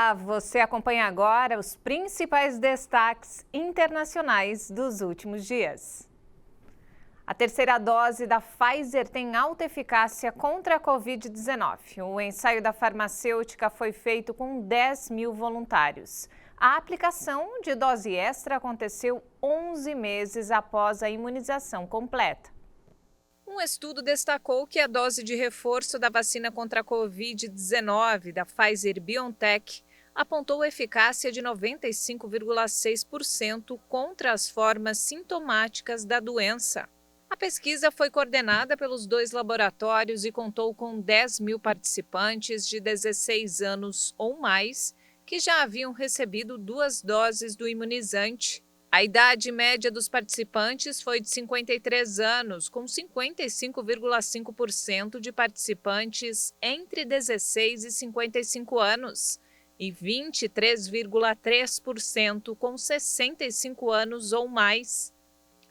Olá, você acompanha agora os principais destaques internacionais dos últimos dias. A terceira dose da Pfizer tem alta eficácia contra a Covid-19. O ensaio da farmacêutica foi feito com 10 mil voluntários. A aplicação de dose extra aconteceu 11 meses após a imunização completa. Um estudo destacou que a dose de reforço da vacina contra a Covid-19 da Pfizer-BioNTech apontou eficácia de 95,6% contra as formas sintomáticas da doença. A pesquisa foi coordenada pelos dois laboratórios e contou com 10 mil participantes de 16 anos ou mais que já haviam recebido 2 doses do imunizante. A idade média dos participantes foi de 53 anos, com 55,5% de participantes entre 16 e 55 anos e 23,3% com 65 anos ou mais.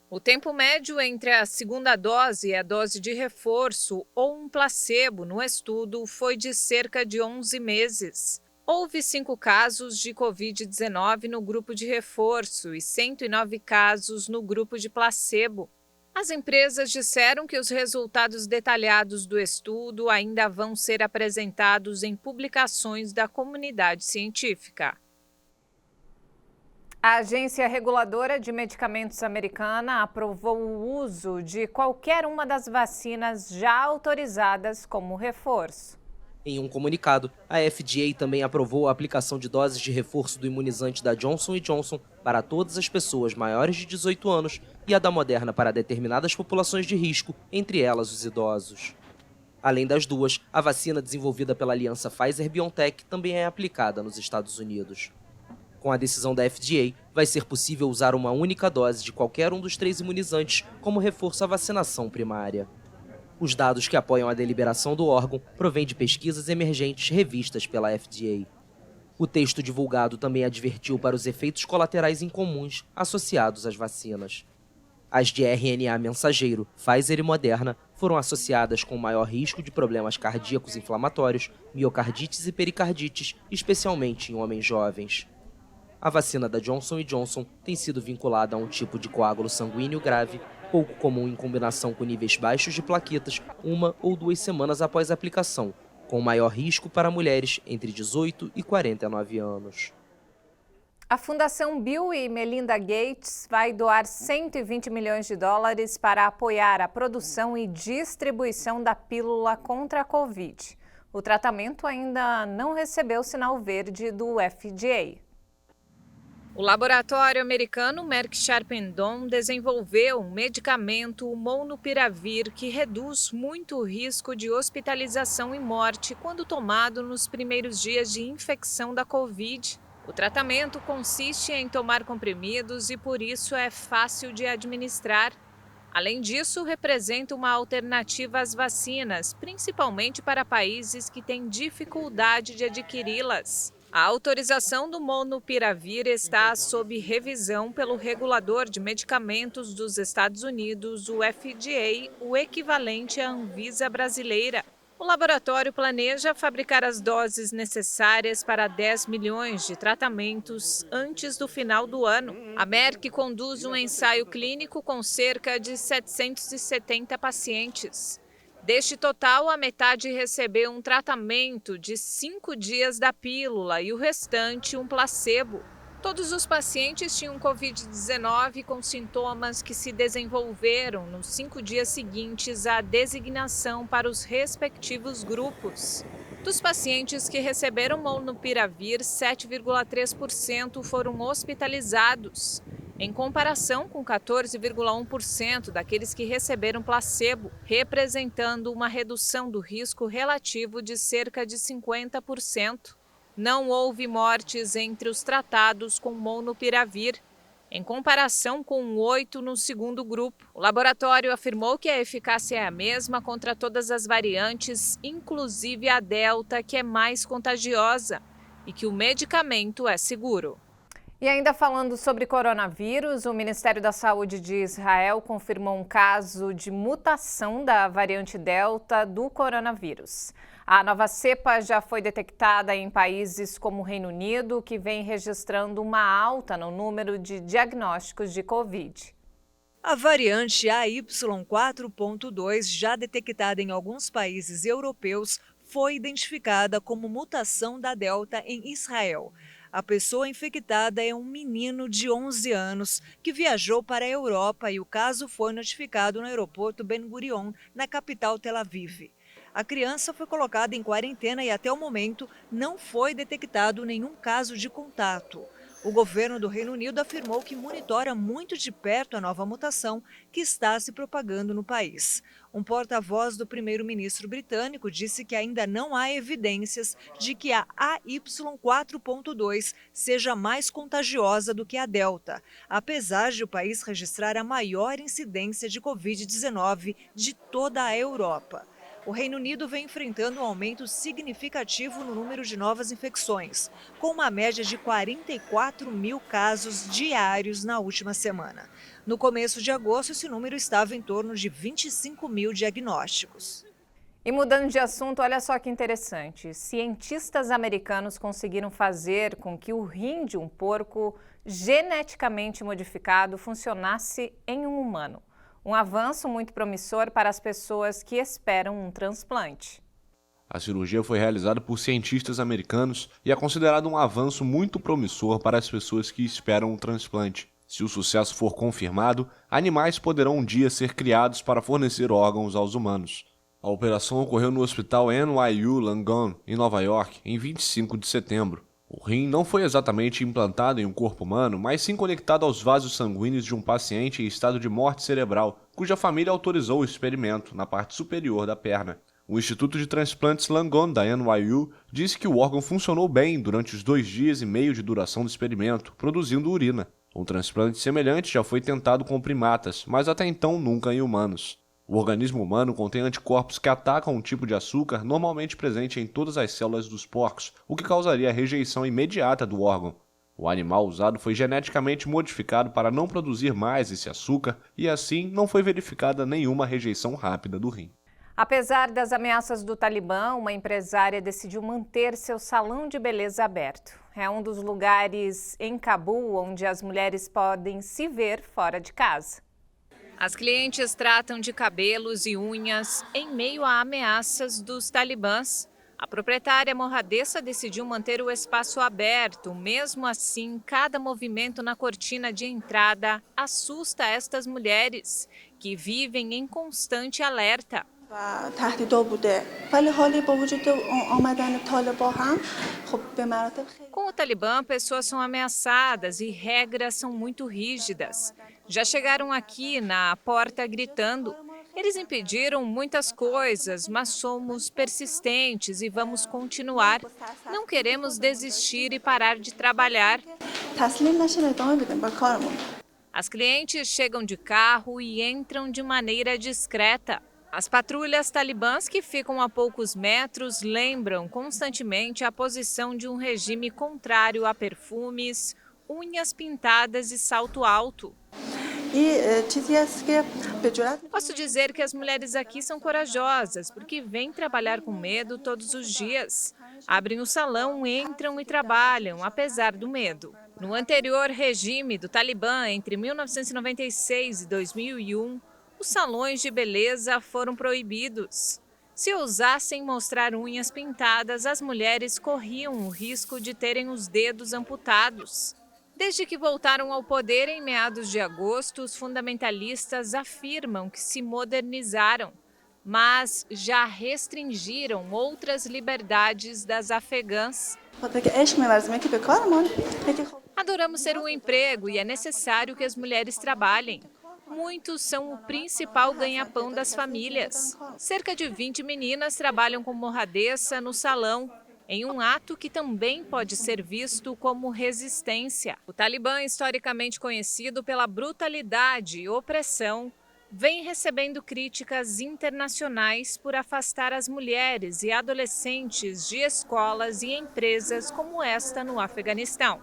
O tempo médio entre a segunda dose e a dose de reforço ou um placebo no estudo foi de cerca de 11 meses. Houve 5 casos de Covid-19 no grupo de reforço e 109 casos no grupo de placebo. As empresas disseram que os resultados detalhados do estudo ainda vão ser apresentados em publicações da comunidade científica. A Agência Reguladora de Medicamentos americana aprovou o uso de qualquer uma das vacinas já autorizadas como reforço. Em um comunicado, a FDA também aprovou a aplicação de doses de reforço do imunizante da Johnson & Johnson para todas as pessoas maiores de 18 anos e a da Moderna para determinadas populações de risco, entre elas os idosos. Além das duas, a vacina desenvolvida pela aliança Pfizer-BioNTech também é aplicada nos Estados Unidos. Com a decisão da FDA, vai ser possível usar uma única dose de qualquer um dos 3 imunizantes como reforço à vacinação primária. Os dados que apoiam a deliberação do órgão provêm de pesquisas emergentes revistas pela FDA. O texto divulgado também advertiu para os efeitos colaterais incomuns associados às vacinas. As de RNA mensageiro, Pfizer e Moderna, foram associadas com maior risco de problemas cardíacos inflamatórios, miocardites e pericardites, especialmente em homens jovens. A vacina da Johnson & Johnson tem sido vinculada a um tipo de coágulo sanguíneo grave, pouco comum em combinação com níveis baixos de plaquetas 1 ou 2 semanas após a aplicação, com maior risco para mulheres entre 18 e 49 anos. A Fundação Bill e Melinda Gates vai doar 120 milhões de dólares para apoiar a produção e distribuição da pílula contra a Covid. O tratamento ainda não recebeu sinal verde do FDA. O laboratório americano Merck Sharp & Dohme desenvolveu um medicamento, o Molnupiravir, que reduz muito o risco de hospitalização e morte quando tomado nos primeiros dias de infecção da Covid. O tratamento consiste em tomar comprimidos e, por isso, é fácil de administrar. Além disso, representa uma alternativa às vacinas, principalmente para países que têm dificuldade de adquiri-las. A autorização do Molnupiravir está sob revisão pelo regulador de medicamentos dos Estados Unidos, o FDA, o equivalente à Anvisa brasileira. O laboratório planeja fabricar as doses necessárias para 10 milhões de tratamentos antes do final do ano. A Merck conduz um ensaio clínico com cerca de 770 pacientes. Deste total, a metade recebeu um tratamento de 5 dias da pílula e o restante um placebo. Todos os pacientes tinham Covid-19 com sintomas que se desenvolveram nos 5 dias seguintes à designação para os respectivos grupos. Dos pacientes que receberam Molnupiravir, 7,3% foram hospitalizados, em comparação com 14,1% daqueles que receberam placebo, representando uma redução do risco relativo de cerca de 50%. Não houve mortes entre os tratados com Molnupiravir, em comparação com 8 no segundo grupo. O laboratório afirmou que a eficácia é a mesma contra todas as variantes, inclusive a Delta, que é mais contagiosa, e que o medicamento é seguro. E ainda falando sobre coronavírus, o Ministério da Saúde de Israel confirmou um caso de mutação da variante Delta do coronavírus. A nova cepa já foi detectada em países como o Reino Unido, que vem registrando uma alta no número de diagnósticos de Covid. A variante AY4.2, já detectada em alguns países europeus, foi identificada como mutação da Delta em Israel. A pessoa infectada é um menino de 11 anos que viajou para a Europa e o caso foi notificado no aeroporto Ben Gurion, na capital Tel Aviv. A criança foi colocada em quarentena e até o momento não foi detectado nenhum caso de contato. O governo do Reino Unido afirmou que monitora muito de perto a nova mutação que está se propagando no país. Um porta-voz do primeiro-ministro britânico disse que ainda não há evidências de que a AY4.2 seja mais contagiosa do que a Delta, apesar de o país registrar a maior incidência de Covid-19 de toda a Europa. O Reino Unido vem enfrentando um aumento significativo no número de novas infecções, com uma média de 44 mil casos diários na última semana. No começo de agosto, esse número estava em torno de 25 mil diagnósticos. E mudando de assunto, olha só que interessante. Cientistas americanos conseguiram fazer com que o rim de um porco geneticamente modificado funcionasse em um humano. Um avanço muito promissor para as pessoas que esperam um transplante. A cirurgia foi realizada por cientistas americanos e é considerado um avanço muito promissor para as pessoas que esperam um transplante. Se o sucesso for confirmado, animais poderão um dia ser criados para fornecer órgãos aos humanos. A operação ocorreu no hospital NYU Langone, em Nova York, em 25 de setembro. O rim não foi exatamente implantado em um corpo humano, mas sim conectado aos vasos sanguíneos de um paciente em estado de morte cerebral, cuja família autorizou o experimento na parte superior da perna. O Instituto de Transplantes Langone, da NYU, disse que o órgão funcionou bem durante os 2 dias e meio de duração do experimento, produzindo urina. Um transplante semelhante já foi tentado com primatas, mas até então nunca em humanos. O organismo humano contém anticorpos que atacam um tipo de açúcar normalmente presente em todas as células dos porcos, o que causaria a rejeição imediata do órgão. O animal usado foi geneticamente modificado para não produzir mais esse açúcar e assim não foi verificada nenhuma rejeição rápida do rim. Apesar das ameaças do Talibã, uma empresária decidiu manter seu salão de beleza aberto. É um dos lugares em Cabul onde as mulheres podem se ver fora de casa. As clientes tratam de cabelos e unhas em meio a ameaças dos talibãs. A proprietária Morradessa decidiu manter o espaço aberto. Mesmo assim, cada movimento na cortina de entrada assusta estas mulheres, que vivem em constante alerta. Com o Talibã, pessoas são ameaçadas e regras são muito rígidas. Já chegaram aqui na porta gritando. Eles impediram muitas coisas, mas somos persistentes e vamos continuar. Não queremos desistir e parar de trabalhar. As clientes chegam de carro e entram de maneira discreta. As patrulhas talibãs, que ficam a poucos metros, lembram constantemente a posição de um regime contrário a perfumes, unhas pintadas e salto alto. Posso dizer que as mulheres aqui são corajosas, porque vêm trabalhar com medo todos os dias. Abrem o salão, entram e trabalham, apesar do medo. No anterior regime do Talibã, entre 1996 e 2001, os salões de beleza foram proibidos. Se ousassem mostrar unhas pintadas, as mulheres corriam o risco de terem os dedos amputados. Desde que voltaram ao poder em meados de agosto, os fundamentalistas afirmam que se modernizaram, mas já restringiram outras liberdades das afegãs. Adoramos ter um emprego e é necessário que as mulheres trabalhem. Muitos são o principal ganha-pão das famílias. Cerca de 20 meninas trabalham com Morradessa no salão, em um ato que também pode ser visto como resistência. O Talibã, historicamente conhecido pela brutalidade e opressão, vem recebendo críticas internacionais por afastar as mulheres e adolescentes de escolas e empresas como esta no Afeganistão.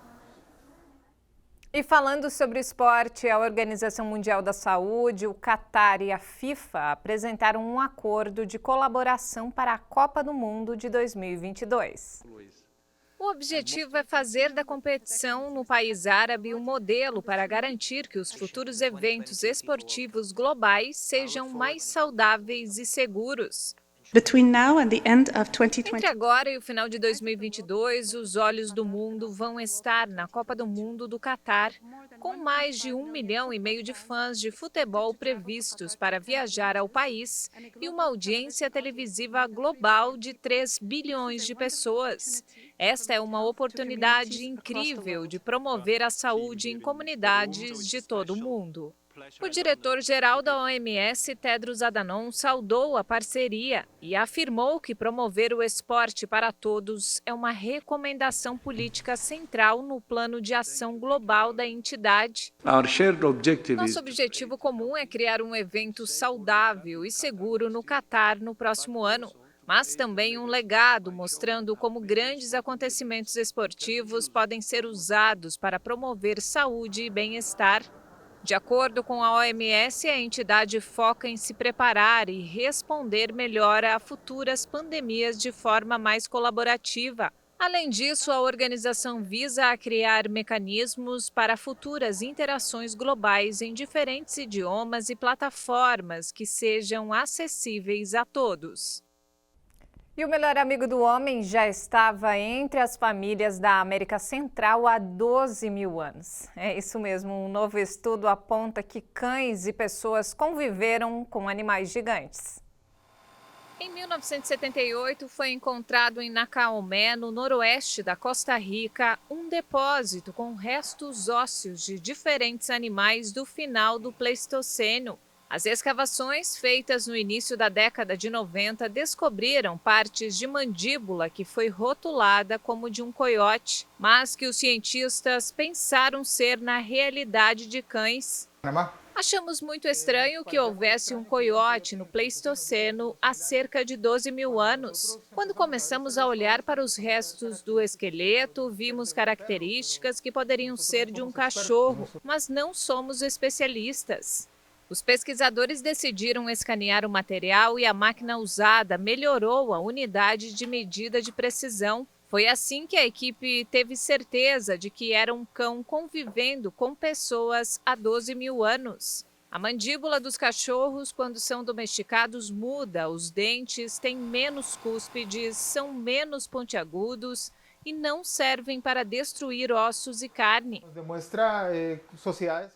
E falando sobre o esporte, a Organização Mundial da Saúde, o Catar e a FIFA apresentaram um acordo de colaboração para a Copa do Mundo de 2022. O objetivo é fazer da competição no país árabe um modelo para garantir que os futuros eventos esportivos globais sejam mais saudáveis e seguros. Entre agora e o final de 2022, os olhos do mundo vão estar na Copa do Mundo do Catar, com mais de 1,5 milhão de fãs de futebol previstos para viajar ao país e uma audiência televisiva global de 3 bilhões de pessoas. Esta é uma oportunidade incrível de promover a saúde em comunidades de todo o mundo. O diretor-geral da OMS, Tedros Adhanom, saudou a parceria e afirmou que promover o esporte para todos é uma recomendação política central no plano de ação global da entidade. Nosso objetivo comum é criar um evento saudável e seguro no Catar no próximo ano, mas também um legado mostrando como grandes acontecimentos esportivos podem ser usados para promover saúde e bem-estar. De acordo com a OMS, a entidade foca em se preparar e responder melhor a futuras pandemias de forma mais colaborativa. Além disso, a organização visa a criar mecanismos para futuras interações globais em diferentes idiomas e plataformas que sejam acessíveis a todos. E o melhor amigo do homem já estava entre as famílias da América Central há 12 mil anos. É isso mesmo, um novo estudo aponta que cães e pessoas conviveram com animais gigantes. Em 1978, foi encontrado em Nacaomé, no noroeste da Costa Rica, um depósito com restos ósseos de diferentes animais do final do Pleistoceno. As escavações feitas no início da década de 90 descobriram partes de mandíbula que foi rotulada como de um coiote, mas que os cientistas pensaram ser na realidade de cães. Achamos muito estranho que houvesse um coiote no Pleistoceno há cerca de 12 mil anos. Quando começamos a olhar para os restos do esqueleto, vimos características que poderiam ser de um cachorro, mas não somos especialistas. Os pesquisadores decidiram escanear o material e a máquina usada melhorou a unidade de medida de precisão. Foi assim que a equipe teve certeza de que era um cão convivendo com pessoas há 12 mil anos. A mandíbula dos cachorros, quando são domesticados, muda. Os dentes têm menos cúspides, são menos pontiagudos e não servem para destruir ossos e carne.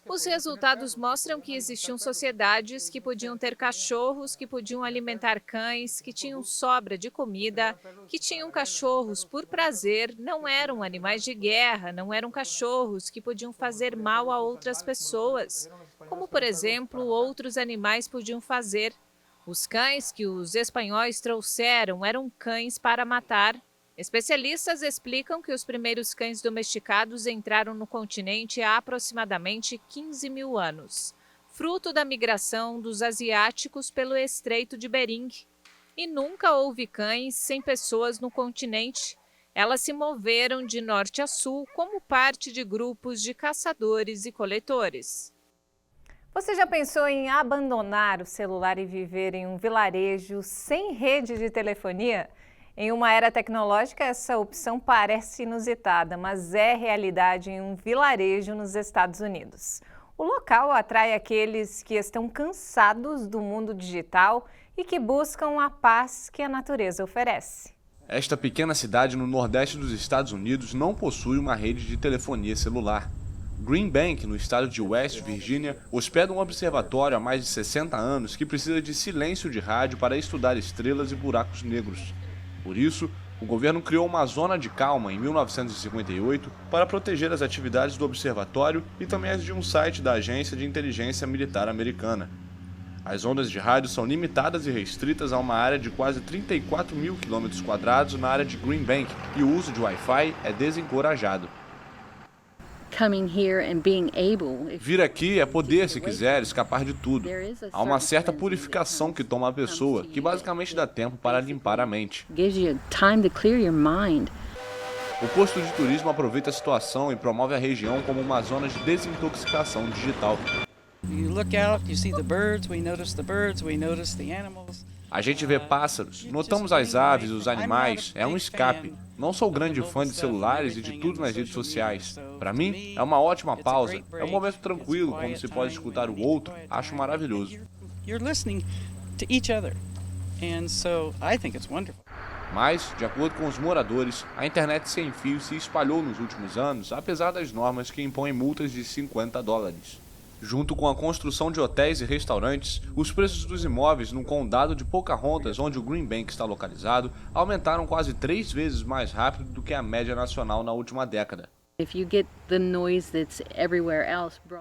Os resultados mostram que existiam sociedades que podiam ter cachorros, que podiam alimentar cães, que tinham sobra de comida, que tinham cachorros por prazer, não eram animais de guerra, não eram cachorros que podiam fazer mal a outras pessoas, como, por exemplo, outros animais podiam fazer. Os cães que os espanhóis trouxeram eram cães para matar. Especialistas explicam que os primeiros cães domesticados entraram no continente há aproximadamente 15 mil anos, fruto da migração dos asiáticos pelo Estreito de Bering. E nunca houve cães sem pessoas no continente. Elas se moveram de norte a sul como parte de grupos de caçadores e coletores. Você já pensou em abandonar o celular e viver em um vilarejo sem rede de telefonia? Em uma era tecnológica, essa opção parece inusitada, mas é realidade em um vilarejo nos Estados Unidos. O local atrai aqueles que estão cansados do mundo digital e que buscam a paz que a natureza oferece. Esta pequena cidade no nordeste dos Estados Unidos não possui uma rede de telefonia celular. Green Bank, no estado de West Virginia, hospeda um observatório há mais de 60 anos que precisa de silêncio de rádio para estudar estrelas e buracos negros. Por isso, o governo criou uma zona de calma em 1958 para proteger as atividades do observatório e também as de um site da Agência de Inteligência Militar Americana. As ondas de rádio são limitadas e restritas a uma área de quase 34 mil km² na área de Green Bank e o uso de Wi-Fi é desencorajado. Vir aqui é poder, se quiser, escapar de tudo. Há uma certa purificação que toma a pessoa, que basicamente dá tempo para limpar a mente. O posto de turismo aproveita a situação e promove a região como uma zona de desintoxicação digital. A gente vê pássaros, notamos as aves, os animais, é um escape. Não sou grande fã de celulares e de tudo nas redes sociais. Para mim, é uma ótima pausa, é um momento tranquilo, quando se pode escutar o outro, acho maravilhoso. Mas, de acordo com os moradores, a internet sem fio se espalhou nos últimos anos, apesar das normas que impõem multas de $50. Junto com a construção de hotéis e restaurantes, os preços dos imóveis no condado de Pocahontas, onde o Green Bank está localizado, aumentaram quase 3 vezes mais rápido do que a média nacional na última década.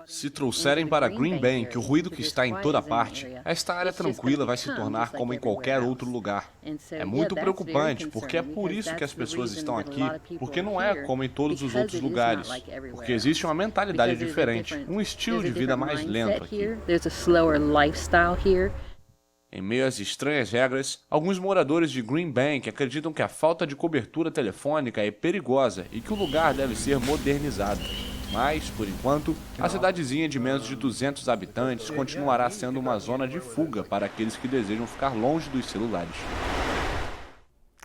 Se trouxerem para Green Bank o ruído que está em toda parte, esta área tranquila vai se tornar como em qualquer outro lugar. É muito preocupante, porque é por isso que as pessoas estão aqui, porque não é como em todos os outros lugares, porque existe uma mentalidade diferente, um estilo de vida mais lento aqui. Em meio às estranhas regras, alguns moradores de Green Bank acreditam que a falta de cobertura telefônica é perigosa e que o lugar deve ser modernizado. Mas, por enquanto, a cidadezinha de menos de 200 habitantes continuará sendo uma zona de fuga para aqueles que desejam ficar longe dos celulares.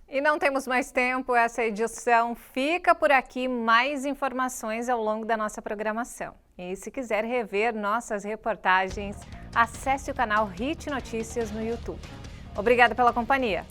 E não temos mais tempo, essa edição fica por aqui. Mais informações ao longo da nossa programação. E se quiser rever nossas reportagens, acesse o canal Hit Notícias no YouTube. Obrigada pela companhia.